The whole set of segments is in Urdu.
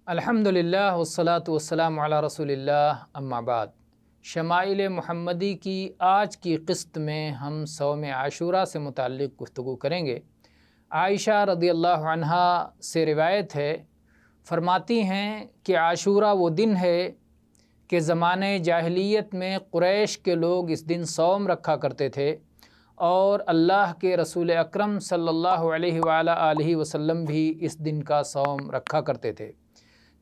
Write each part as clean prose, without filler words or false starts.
الحمدللہ والصلاة والسلام علی رسول اللہ اما بعد۔ شمائل محمدی کی آج کی قسط میں ہم صوم عاشوراء سے متعلق گفتگو کریں گے۔ عائشہ رضی اللہ عنہا سے روایت ہے، فرماتی ہیں کہ عاشوراء وہ دن ہے کہ زمانے جاہلیت میں قریش کے لوگ اس دن صوم رکھا کرتے تھے اور اللہ کے رسول اکرم صلی اللہ علیہ وآلہ وسلم بھی اس دن کا صوم رکھا کرتے تھے۔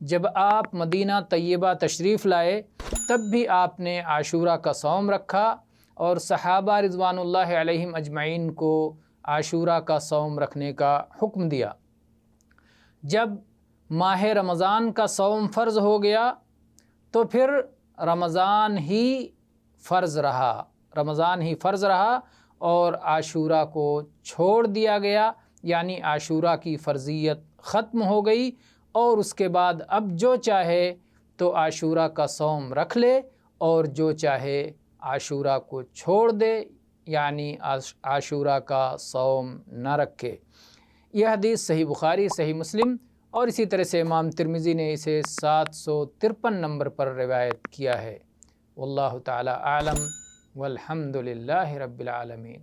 جب آپ مدینہ طیبہ تشریف لائے تب بھی آپ نے عاشوراء کا صوم رکھا اور صحابہ رضوان اللہ علیہم اجمعین کو عاشوراء کا صوم رکھنے کا حکم دیا۔ جب ماہ رمضان کا صوم فرض ہو گیا تو پھر رمضان ہی فرض رہا اور عاشوراء کو چھوڑ دیا گیا، یعنی عاشوراء کی فرضیت ختم ہو گئی، اور اس کے بعد اب جو چاہے تو عاشوراء کا صوم رکھ لے اور جو چاہے عاشوراء کو چھوڑ دے، یعنی عاشوراء کا صوم نہ رکھے۔ یہ حدیث صحیح بخاری، صحیح مسلم اور اسی طرح سے امام ترمذی نے اسے 753 نمبر پر روایت کیا ہے۔ واللہ تعالی اعلم والحمد للہ رب العالمین۔